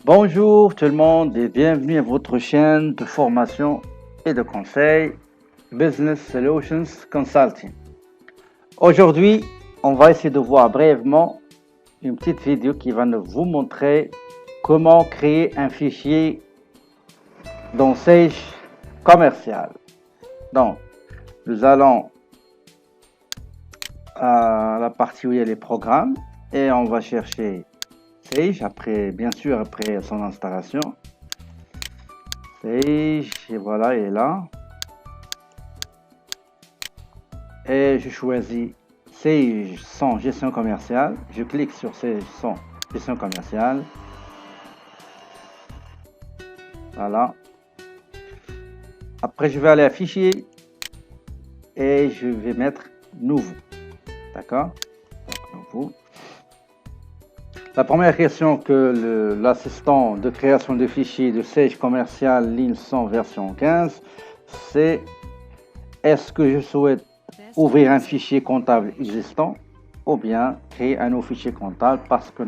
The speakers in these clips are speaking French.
Bonjour tout le monde et bienvenue à votre chaîne de formation et de conseil Business Solutions Consulting. Aujourd'hui, on va essayer de voir brièvement une petite vidéo qui va vous montrer comment créer un fichier dans Sage Commercial. Donc, nous allons à la partie où il y a les programmes et on va chercher Sage, bien sûr après son installation. Sage, et voilà, il est là. Et je choisis Sage sans gestion commerciale. Je clique sur Sage sans gestion commerciale. Voilà. Après, je vais aller à Fichier et je vais mettre Nouveau. D'accord? Nouveau. La première question que l'assistant de création de fichiers de Sage Commercial ligne 100 version 15, c'est est-ce que je souhaite ouvrir un fichier comptable existant ou bien créer un nouveau fichier comptable, parce que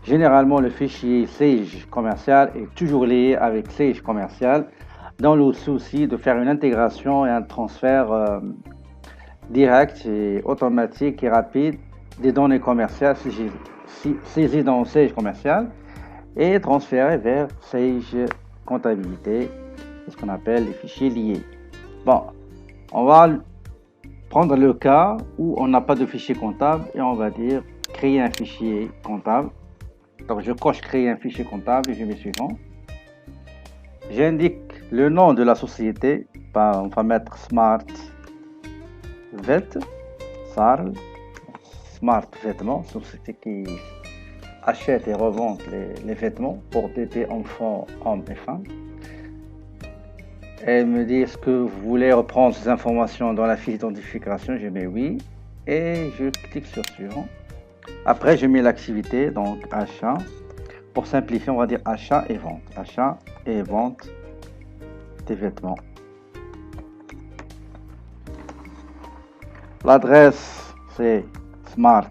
généralement le fichier Sage Commercial est toujours lié avec Sage Commercial dans le souci de faire une intégration et un transfert direct et automatique et rapide des données commerciales saisies dans Sage Commercial et transférées vers Sage Comptabilité, c'est ce qu'on appelle les fichiers liés. Bon, on va prendre le cas où on n'a pas de fichier comptable et on va dire créer un fichier comptable. Donc je coche créer un fichier comptable et je mets suivant. J'indique le nom de la société, on va mettre Smart Vêtements, société qui achète et revend les vêtements pour bébés, enfants, hommes et femmes. Elle me dit est-ce que vous voulez reprendre ces informations dans la fiche d'identification, je mets oui et je clique sur suivant. Après je mets l'activité, donc achat. Pour simplifier, on va dire achat et vente des vêtements. L'adresse c'est Smart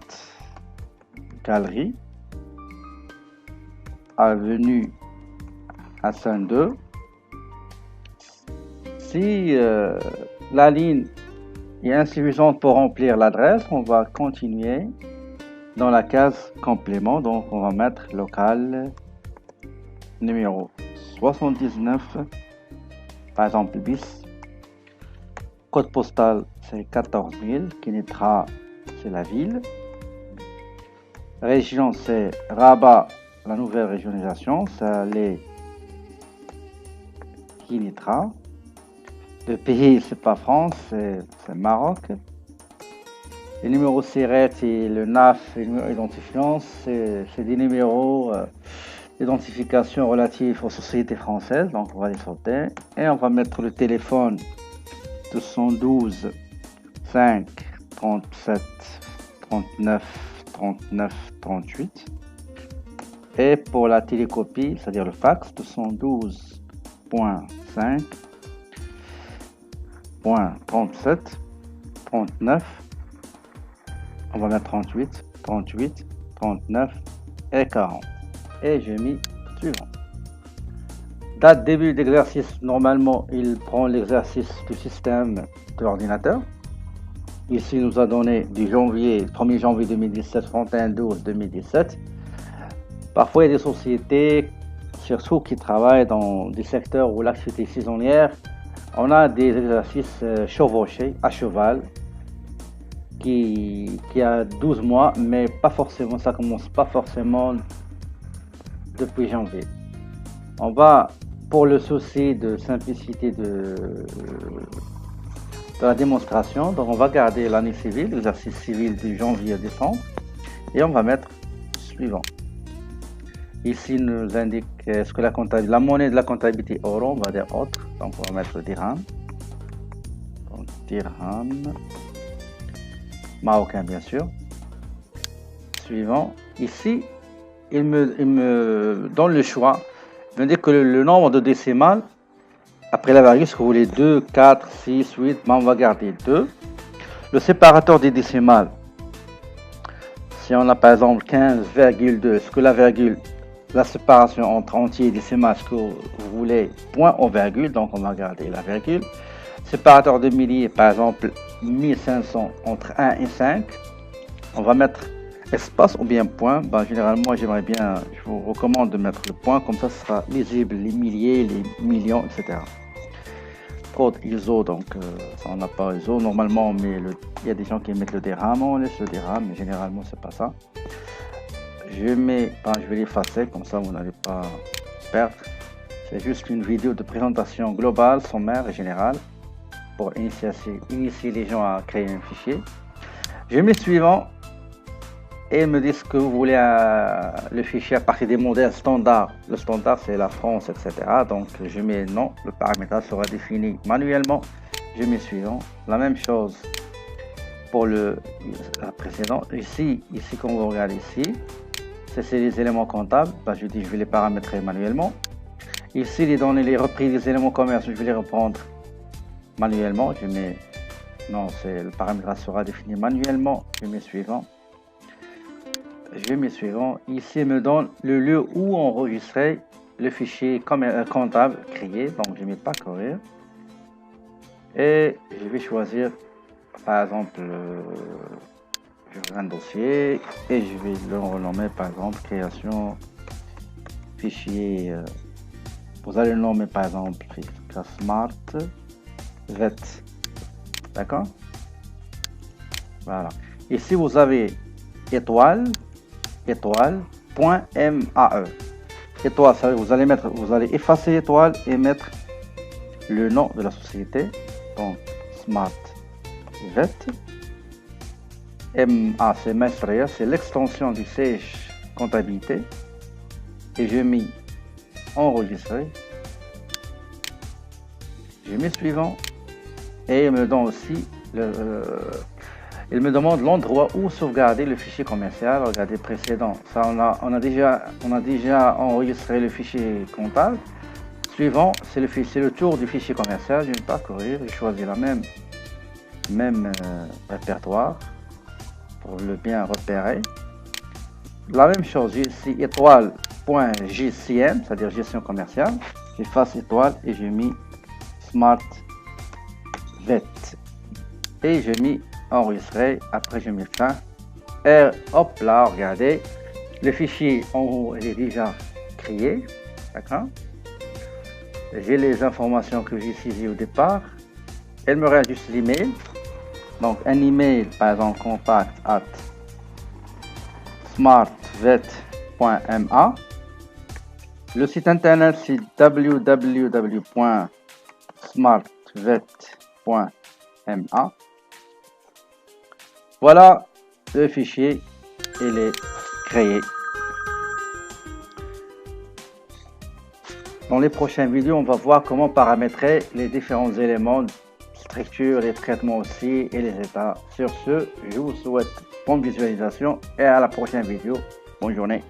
Galerie, avenue Hassan 2. Si la ligne est insuffisante pour remplir l'adresse, on va continuer dans la case complément. Donc on va mettre local numéro 79, par exemple bis. Code postal c'est 14 000, Kénitra c'est la ville. Région c'est Rabat, la nouvelle régionalisation, ça l'est Kénitra. Le pays c'est pas France, c'est Maroc. Les numéros SIRET et le NAF et le numéro identifiant, c'est des numéros d'identification relatifs aux sociétés françaises, donc on va les sauter. Et on va mettre le téléphone 212 5 37 39 39 38. Et pour la télécopie, c'est-à-dire le fax, 212.5 37 39, on va mettre 38 38 39 et 40 et j'ai mis suivant. Date début d'exercice, normalement il prend l'exercice du système de l'ordinateur. Ici nous a donné du 1er janvier 2017 31/12/2017. Parfois il y a des sociétés surtout qui travaillent dans des secteurs où l'activité est saisonnière. On a des exercices chevauchés, à cheval, qui a 12 mois, mais pas forcément, ça commence pas forcément depuis janvier. On va, pour le souci de simplicité de la démonstration, donc on va garder l'année civile, l'exercice civil de janvier à décembre, et on va mettre suivant. Ici, il nous indique ce que la monnaie de la comptabilité euro, on va dire autre, donc on va mettre dirham. Donc dirham, marocain bien sûr. Suivant. Ici, il me donne le choix. Il me dit que le nombre de décimales, après la virgule, ce que vous voulez, 2, 4, 6, 8, mais on va garder 2. Le séparateur des décimales, si on a par exemple 15,2, est-ce que la virgule la séparation entre entier et décimal, ce que vous voulez, point ou virgule, donc on va garder la virgule. Séparateur de milliers, par exemple 1500 entre 1 et 5, on va mettre espace ou bien point. Généralement, j'aimerais bien, je vous recommande de mettre le point, comme ça ce sera lisible, les milliers, les millions, etc. Code ISO, donc ça on n'a pas ISO. Normalement, il y a des gens qui mettent le dirham, on laisse le dirham, mais généralement c'est pas ça. Je vais l'effacer, comme ça vous n'allez pas perdre. C'est juste une vidéo de présentation globale, sommaire et générale pour initier les gens à créer un fichier. Je mets suivant et me dit ce que vous voulez le fichier à partir des modèles standards. Le standard c'est la France, etc. Donc je mets non, le paramétrage sera défini manuellement. Je mets suivant. La même chose pour la précédente. Ici quand vous regardez ici, c'est les éléments comptables. Je dis je vais les paramétrer manuellement. Ici les données, les reprises des éléments commerciaux, je vais les reprendre manuellement. Je mets non, le paramétrage sera défini manuellement. Je mets suivant. Ici il me donne le lieu où enregistrer le fichier comptable créé. Donc je mets pas courir. Et je vais choisir par exemple je vais un dossier et je vais le renommer par exemple création fichier. Vous allez le nommer par exemple Smart Vet. D'accord? Voilà. Ici vous avez étoile.mae. Étoile, ça vous allez effacer l'étoile et mettre le nom de la société. Donc Smart Vet. MA c'est Maestria, c'est l'extension du siège comptabilité. Et je mets enregistrer. Je mets suivant. Et il me donne aussi il me demande l'endroit où sauvegarder le fichier commercial. Regardez précédent. Ça on a déjà enregistré le fichier comptable. Suivant, c'est le tour du fichier commercial. Je ne vais pas courir. Je choisis la même répertoire pour le bien repérer. La même chose, j'ai ici étoile.gcm, c'est-à-dire gestion commerciale. J'efface étoile et j'ai mis Smart Vet. Et j'ai mis enregistrer. Après, je mets fin. Et hop là, regardez. Le fichier en haut, il est déjà créé. D'accord? J'ai les informations que j'ai saisies au départ. Il me reste juste l'email. Donc, un email, par exemple, contact@smartvet.ma. Le site internet, c'est www.smartvet.ma. Voilà, le fichier, il est créé. Dans les prochaines vidéos, on va voir comment paramétrer les différents éléments, structure, les traitements aussi et les états. Sur ce, je vous souhaite bonne visualisation et à la prochaine vidéo. Bonne journée.